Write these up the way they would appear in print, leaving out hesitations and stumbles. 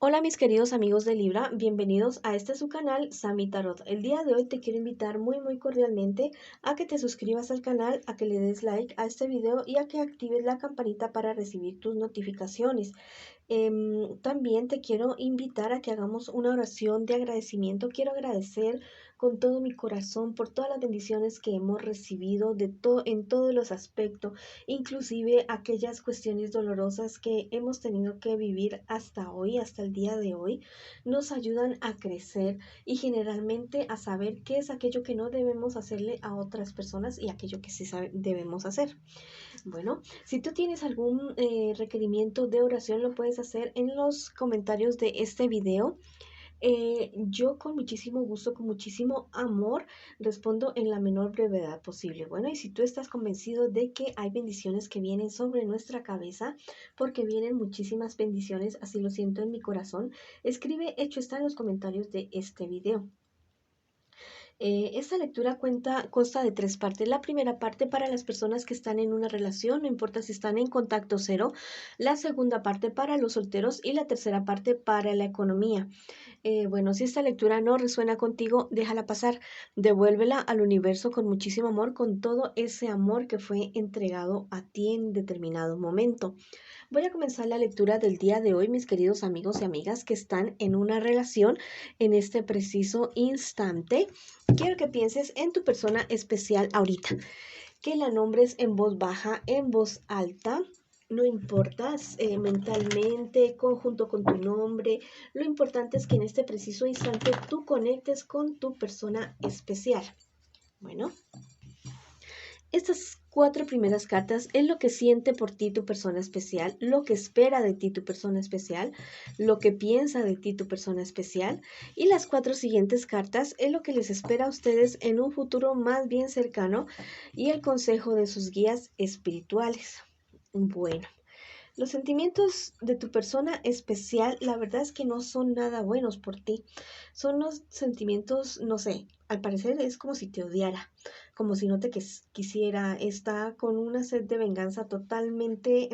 Hola mis queridos amigos de Libra, bienvenidos a este su canal Sami Tarot. El día de hoy te quiero invitar muy cordialmente a que te suscribas al canal, a que le des like a este video y a que actives la campanita para recibir tus notificaciones. También te quiero invitar a que hagamos una oración de agradecimiento. Quiero agradecer con todo mi corazón por todas las bendiciones que hemos recibido en todos los aspectos, inclusive aquellas cuestiones dolorosas que hemos tenido que vivir hasta hoy, hasta el día de hoy, nos ayudan a crecer y generalmente a saber qué es aquello que no debemos hacerle a otras personas y aquello que sí debemos hacer. Bueno, si tú tienes algún requerimiento de oración, lo puedes hacer en los comentarios de este video. Yo con muchísimo gusto, con muchísimo amor, respondo en la menor brevedad posible. Bueno, y si tú estás convencido de que hay bendiciones que vienen sobre nuestra cabeza, porque vienen muchísimas bendiciones, así lo siento en mi corazón, escribe hecho está en los comentarios de este video. Esta lectura consta de tres partes. La primera parte para las personas que están en una relación, no importa si están en contacto cero. La segunda parte para los solteros y la tercera parte para la economía. Bueno, si esta lectura no resuena contigo, déjala pasar. Devuélvela al universo con muchísimo amor, con todo ese amor que fue entregado a ti en determinado momento. Voy a comenzar la lectura del día de hoy, mis queridos amigos y amigas que están en una relación en este preciso instante. Quiero que pienses en tu persona especial ahorita, que la nombres en voz baja, en voz alta. No importa mentalmente, junto con tu nombre. Lo importante es que en este preciso instante tú conectes con tu persona especial. Bueno, estas cuatro primeras cartas es lo que siente por ti tu persona especial, lo que espera de ti tu persona especial, lo que piensa de ti tu persona especial, y las cuatro siguientes cartas es lo que les espera a ustedes en un futuro más bien cercano y el consejo de sus guías espirituales. Bueno, los sentimientos de tu persona especial, la verdad es que no son nada buenos por ti. Son los sentimientos, no sé, al parecer es como si te odiara, como si no te quisiera, está con una sed de venganza totalmente,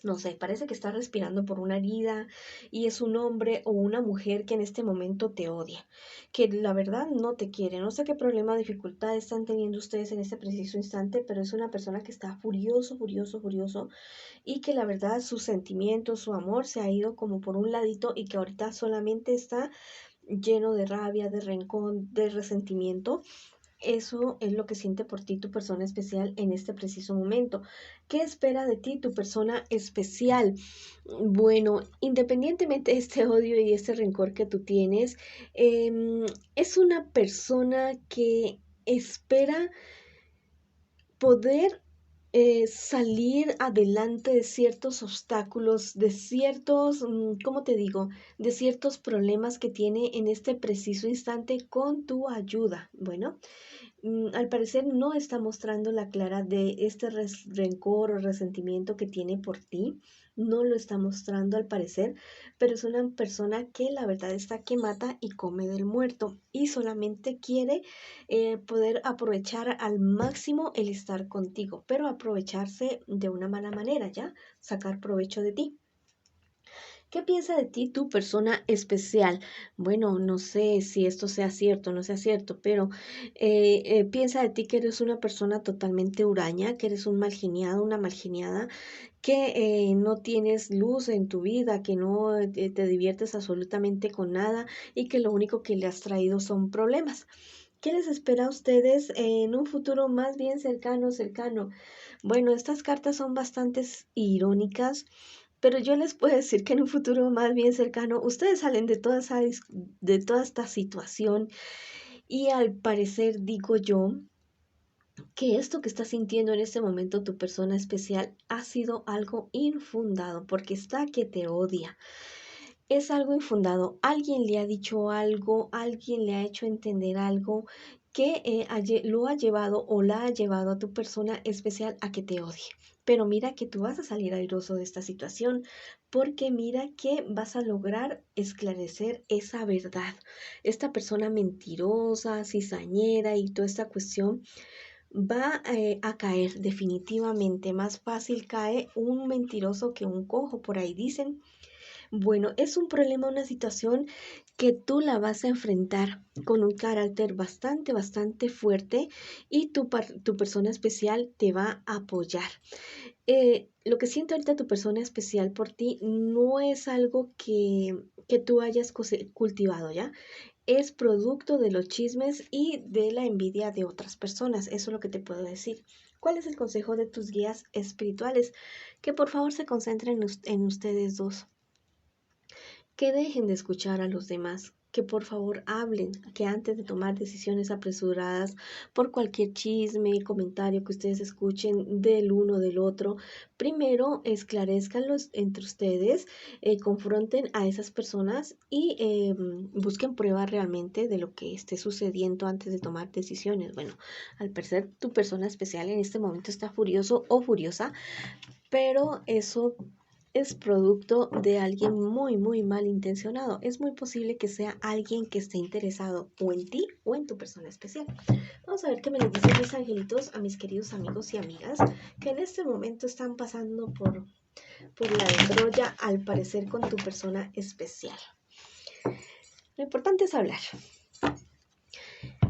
no sé, parece que está respirando por una herida y es un hombre o una mujer que en este momento te odia, que la verdad no te quiere. No sé qué problema o dificultad están teniendo ustedes en este preciso instante, pero es una persona que está furioso y que la verdad sus sentimientos, su amor se ha ido como por un ladito y que ahorita solamente está lleno de rabia, de rencor, de resentimiento. Eso es lo que siente por ti tu persona especial en este preciso momento. ¿Qué espera de ti tu persona especial? Bueno, independientemente de este odio y este rencor que tú tienes, es una persona que espera poder salir adelante de ciertos obstáculos, de ciertos, ¿cómo te digo? De ciertos problemas que tiene en este preciso instante con tu ayuda. Bueno, al parecer no está mostrando la clara de este rencor o resentimiento que tiene por ti. No lo está mostrando al parecer, pero es una persona que la verdad está que mata y come del muerto y solamente quiere poder aprovechar al máximo el estar contigo, pero aprovecharse de una mala manera, ¿ya? Sacar provecho de ti. ¿Qué piensa de ti tu persona especial? Bueno, no sé si esto sea cierto o no sea cierto, pero piensa de ti que eres una persona totalmente huraña, que eres un mal geniado, una mal geniada, que no tienes luz en tu vida, que no te diviertes absolutamente con nada y que lo único que le has traído son problemas. ¿Qué les espera a ustedes en un futuro más bien cercano? Bueno, estas cartas son bastante irónicas, pero yo les puedo decir que en un futuro más bien cercano, ustedes salen de toda esta situación y al parecer digo yo que esto que estás sintiendo en este momento tu persona especial ha sido algo infundado porque está que te odia. Es algo infundado. Alguien le ha dicho algo, alguien le ha hecho entender algo que lo ha llevado o la ha llevado a tu persona especial a que te odie. Pero mira que tú vas a salir airoso de esta situación porque mira que vas a lograr esclarecer esa verdad. Esta persona mentirosa, cizañera y toda esta cuestión va a caer definitivamente. Más fácil cae un mentiroso que un cojo, por ahí dicen. Bueno, es un problema, una situación que tú la vas a enfrentar con un carácter bastante fuerte y tu persona especial te va a apoyar. Lo que siente ahorita tu persona especial por ti no es algo que tú hayas cultivado, ¿ya? Es producto de los chismes y de la envidia de otras personas. Eso es lo que te puedo decir. ¿Cuál es el consejo de tus guías espirituales? Que por favor se concentren en ustedes dos, que dejen de escuchar a los demás, que por favor hablen, que antes de tomar decisiones apresuradas por cualquier chisme, comentario que ustedes escuchen del uno del otro, primero esclarezcanlos entre ustedes, confronten a esas personas y busquen pruebas realmente de lo que esté sucediendo antes de tomar decisiones. Bueno, al parecer tu persona especial en este momento está furioso o furiosa, pero eso es producto de alguien muy mal intencionado. Es muy posible que sea alguien que esté interesado o en ti o en tu persona especial. Vamos a ver qué me les dicen mis angelitos a mis queridos amigos y amigas que en este momento están pasando por la de Troya, al parecer con tu persona especial. Lo importante es hablar.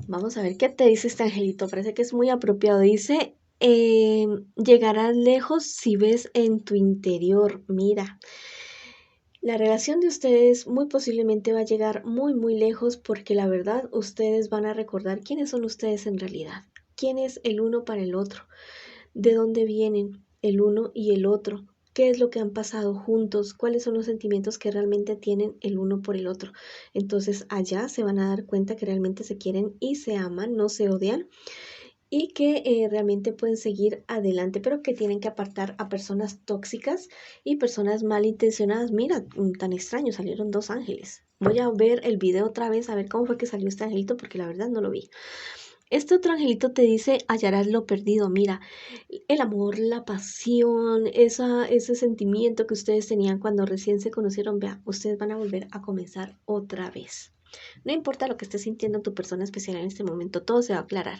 Vamos a ver qué te dice este angelito. Parece que es muy apropiado. Dice, llegarás lejos si ves en tu interior. Mira, la relación de ustedes muy posiblemente va a llegar muy lejos porque la verdad ustedes van a recordar quiénes son ustedes en realidad. ¿Quién es el uno para el otro? ¿De dónde vienen el uno y el otro? ¿Qué es lo que han pasado juntos? ¿Cuáles son los sentimientos que realmente tienen el uno por el otro? Entonces allá se van a dar cuenta que realmente se quieren y se aman, no se odian y que realmente pueden seguir adelante, pero que tienen que apartar a personas tóxicas y personas malintencionadas. Mira, tan extraño, salieron dos ángeles. Voy a ver el video otra vez a ver cómo fue que salió este angelito porque la verdad no lo vi. Este otro angelito te dice, hallarás lo perdido. Mira, el amor, la pasión, ese sentimiento que ustedes tenían cuando recién se conocieron, vea, ustedes van a volver a comenzar otra vez. No importa lo que esté sintiendo tu persona especial en este momento, todo se va a aclarar.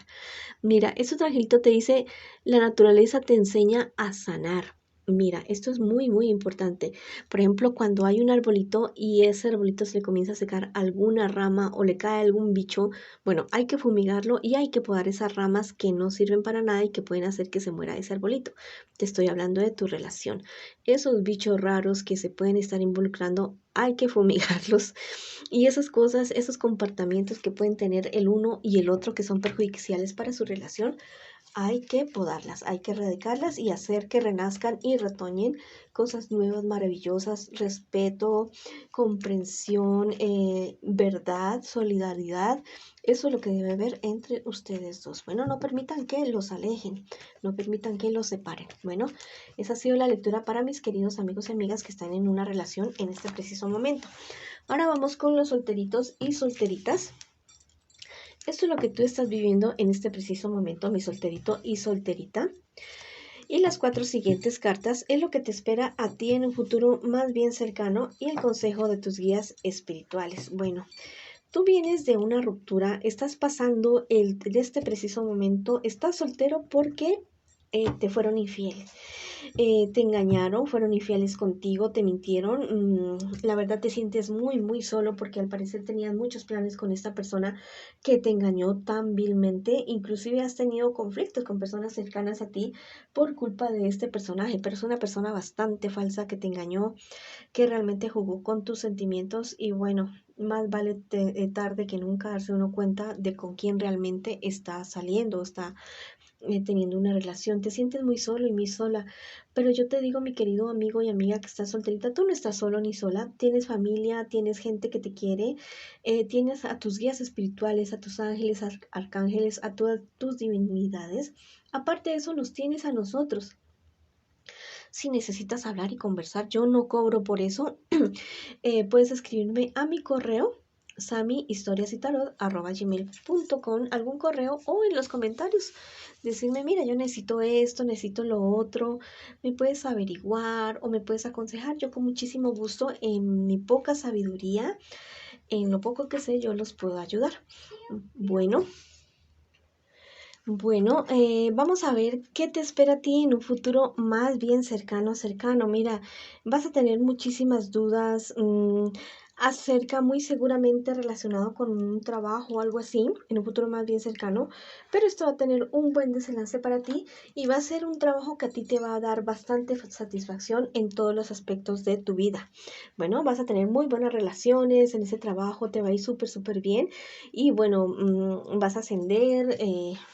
Mira, este otro angelito te dice, la naturaleza te enseña a sanar. Mira, esto es muy importante. Por ejemplo, cuando hay un arbolito y ese arbolito se le comienza a secar alguna rama o le cae algún bicho, bueno, hay que fumigarlo y hay que podar esas ramas que no sirven para nada y que pueden hacer que se muera ese arbolito. Te estoy hablando de tu relación. Esos bichos raros que se pueden estar involucrando, hay que fumigarlos. Y esas cosas, esos comportamientos que pueden tener el uno y el otro que son perjudiciales para su relación, hay que podarlas, hay que erradicarlas y hacer que renazcan y retoñen cosas nuevas, maravillosas, respeto, comprensión, verdad, solidaridad. Eso es lo que debe haber entre ustedes dos. Bueno, no permitan que los alejen, no permitan que los separen. Bueno, esa ha sido la lectura para mis queridos amigos y amigas que están en una relación en este preciso momento. Ahora vamos con los solteritos y solteritas. Esto es lo que tú estás viviendo en este preciso momento, mi solterito y solterita. Y las 4 siguientes cartas es lo que te espera a ti en un futuro más bien cercano y el consejo de tus guías espirituales. Bueno, tú vienes de una ruptura, estás pasando de este preciso momento, estás soltero porque te fueron infieles. Te engañaron, fueron infieles contigo, te mintieron. La verdad te sientes muy solo porque al parecer tenías muchos planes con esta persona que te engañó tan vilmente. Inclusive has tenido conflictos con personas cercanas a ti por culpa de este personaje, pero es una persona bastante falsa que te engañó, que realmente jugó con tus sentimientos y bueno, más vale tarde que nunca darse uno cuenta de con quién realmente está saliendo, está teniendo una relación. Te sientes muy solo y muy sola, pero yo te digo, mi querido amigo y amiga que estás solterita, tú no estás solo ni sola, tienes familia, tienes gente que te quiere, tienes a tus guías espirituales, a tus ángeles, arcángeles, a todas tus divinidades. Aparte de eso, nos tienes a nosotros. Si necesitas hablar y conversar, yo no cobro por eso. Puedes escribirme a mi correo samihistoriasytarot@gmail.com, algún correo o en los comentarios. Decirme, mira, yo necesito esto, necesito lo otro, me puedes averiguar o me puedes aconsejar. Yo con muchísimo gusto, en mi poca sabiduría, en lo poco que sé, yo los puedo ayudar. Bueno, Bueno, vamos a ver qué te espera a ti en un futuro más bien cercano. Mira, vas a tener muchísimas dudas acerca, muy seguramente relacionado con un trabajo o algo así, en un futuro más bien cercano, pero esto va a tener un buen desenlace para ti y va a ser un trabajo que a ti te va a dar bastante satisfacción en todos los aspectos de tu vida. Bueno, vas a tener muy buenas relaciones en ese trabajo, te va a ir súper bien. Y bueno, vas a ascender,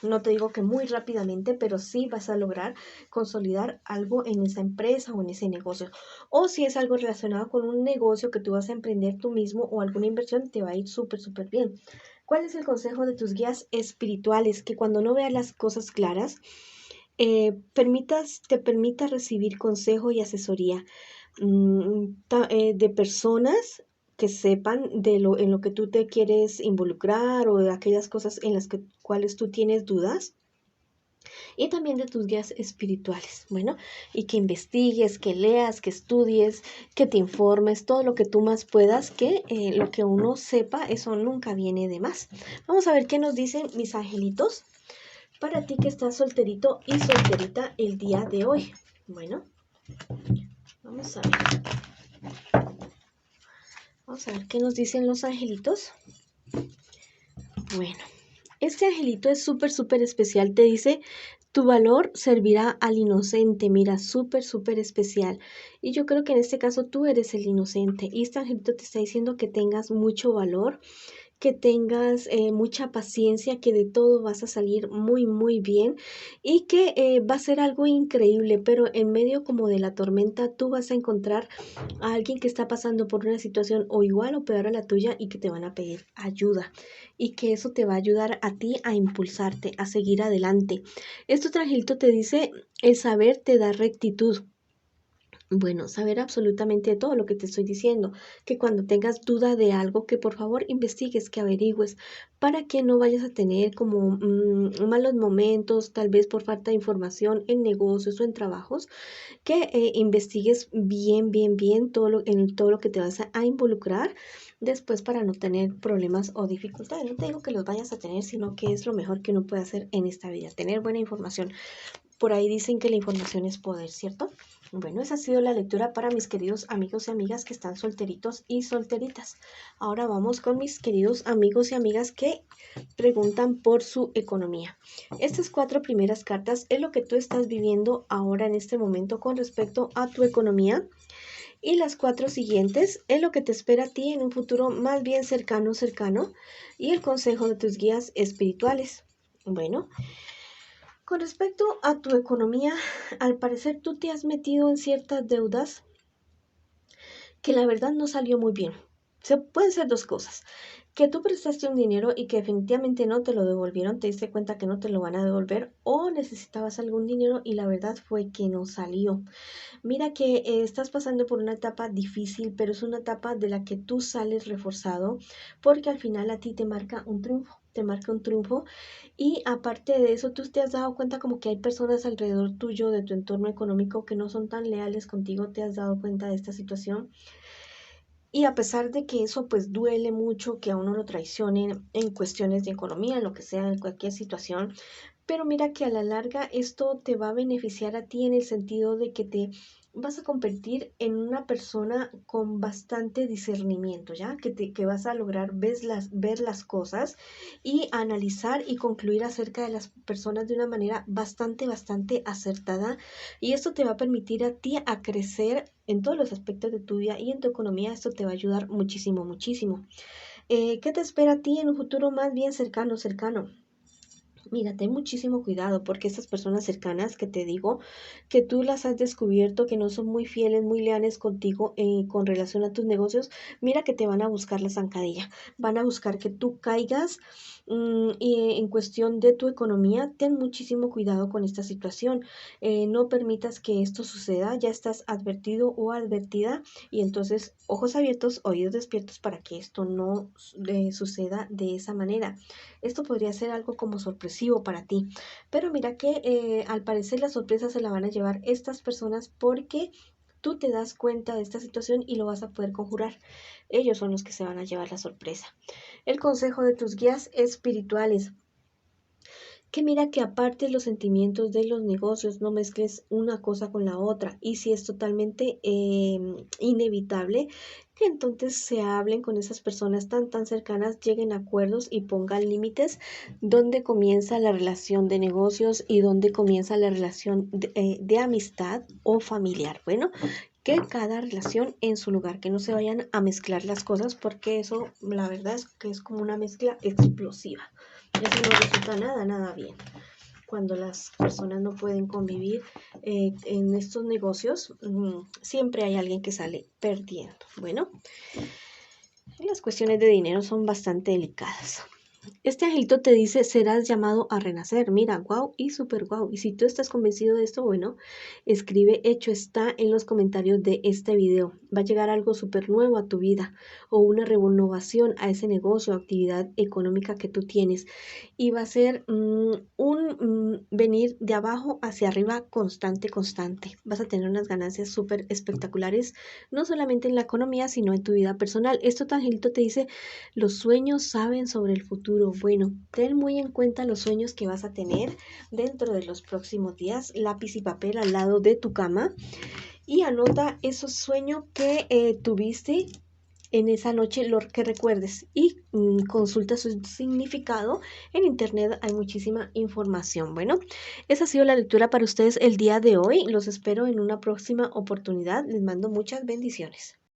no te digo que muy rápidamente, pero sí vas a lograr consolidar algo en esa empresa o en ese negocio. O si es algo relacionado con un negocio que tú vas a emprender tú mismo o alguna inversión, te va a ir súper bien. ¿Cuál es el consejo de tus guías espirituales? Que cuando no veas las cosas claras, te permita recibir consejo y asesoría de personas que sepan en lo que tú te quieres involucrar o de aquellas cosas en las cuales tú tienes dudas y también de tus guías espirituales. Bueno, y que investigues, que leas, que estudies, que te informes, todo lo que tú más puedas, que lo que uno sepa, eso nunca viene de más. Vamos a ver qué nos dicen mis angelitos para ti que estás solterito y solterita el día de hoy. Bueno, vamos a ver. Vamos a ver qué nos dicen los angelitos. Bueno, este angelito es súper especial. Te dice, tu valor servirá al inocente. Mira, súper especial. Y yo creo que en este caso tú eres el inocente. Y este angelito te está diciendo que tengas mucho valor, que tengas mucha paciencia, que de todo vas a salir muy bien y que va a ser algo increíble, pero en medio como de la tormenta tú vas a encontrar a alguien que está pasando por una situación o igual o peor a la tuya y que te van a pedir ayuda y que eso te va a ayudar a ti a impulsarte, a seguir adelante. Esto tranquilito te dice, el saber te da rectitud. Bueno, saber absolutamente todo lo que te estoy diciendo, que cuando tengas duda de algo, que por favor investigues, que averigües, para que no vayas a tener como malos momentos, tal vez por falta de información en negocios o en trabajos, que investigues bien en todo lo que te vas a involucrar después para no tener problemas o dificultades. No te digo que los vayas a tener, sino que es lo mejor que uno puede hacer en esta vida, tener buena información. Por ahí dicen que la información es poder, ¿cierto? Bueno, esa ha sido la lectura para mis queridos amigos y amigas que están solteritos y solteritas. Ahora vamos con mis queridos amigos y amigas que preguntan por su economía. Estas 4 primeras cartas es lo que tú estás viviendo ahora en este momento con respecto a tu economía. Y las 4 siguientes es lo que te espera a ti en un futuro más bien cercano. Y el consejo de tus guías espirituales. Bueno, con respecto a tu economía, al parecer tú te has metido en ciertas deudas que la verdad no salió muy bien. Pueden ser dos cosas. Que tú prestaste un dinero y que definitivamente no te lo devolvieron, te diste cuenta que no te lo van a devolver o necesitabas algún dinero y la verdad fue que no salió. Mira que estás pasando por una etapa difícil, pero es una etapa de la que tú sales reforzado porque al final a ti te marca un triunfo. Te marca un triunfo y aparte de eso, tú te has dado cuenta como que hay personas alrededor tuyo, de tu entorno económico, que no son tan leales contigo, te has dado cuenta de esta situación. Y a pesar de que eso pues duele mucho que a uno lo traicionen en cuestiones de economía, en lo que sea, en cualquier situación, pero mira que a la larga esto te va a beneficiar a ti en el sentido de que te vas a convertir en una persona con bastante discernimiento, ¿ya? Que vas a lograr ver las cosas y analizar y concluir acerca de las personas de una manera bastante acertada. Y esto te va a permitir a ti a crecer en todos los aspectos de tu vida y en tu economía. Esto te va a ayudar muchísimo. ¿Qué te espera a ti en un futuro más bien cercano? Mira, ten muchísimo cuidado porque estas personas cercanas que te digo, que tú las has descubierto, que no son muy fieles, muy leales contigo con relación a tus negocios, mira que te van a buscar la zancadilla, van a buscar que tú caigas y en cuestión de tu economía, ten muchísimo cuidado con esta situación. No permitas que esto suceda, ya estás advertido o advertida y entonces ojos abiertos, oídos despiertos para que esto no suceda de esa manera. Esto podría ser algo como sorpresivo para ti, pero mira que al parecer la sorpresa se la van a llevar estas personas porque tú te das cuenta de esta situación y lo vas a poder conjurar. Ellos son los que se van a llevar la sorpresa. El consejo de tus guías espirituales. que mira que aparte los sentimientos de los negocios, no mezcles una cosa con la otra. Y si es totalmente inevitable, que entonces se hablen con esas personas tan cercanas, lleguen a acuerdos y pongan límites donde comienza la relación de negocios y donde comienza la relación de amistad o familiar. Bueno, que cada relación en su lugar, que no se vayan a mezclar las cosas porque eso, la verdad es que es como una mezcla explosiva. Eso no resulta nada bien. Cuando las personas no pueden convivir en estos negocios, siempre hay alguien que sale perdiendo. Bueno, las cuestiones de dinero son bastante delicadas. Este angelito te dice, serás llamado a renacer. Mira, guau y súper guau. Y si tú estás convencido de esto, bueno, escribe hecho está en los comentarios de este video. Va a llegar algo súper nuevo a tu vida o una renovación a ese negocio o actividad económica que tú tienes. Y va a ser un venir de abajo hacia arriba constante. Vas a tener unas ganancias súper espectaculares, no solamente en la economía, sino en tu vida personal. Esto angelito te dice, los sueños saben sobre el futuro. Bueno, ten muy en cuenta los sueños que vas a tener dentro de los próximos días. Lápiz y papel al lado de tu cama y anota esos sueños que tuviste en esa noche, lo que recuerdes, y consulta su significado. En internet hay muchísima información. Bueno, esa ha sido la lectura para ustedes el día de hoy. Los espero en una próxima oportunidad. Les mando muchas bendiciones.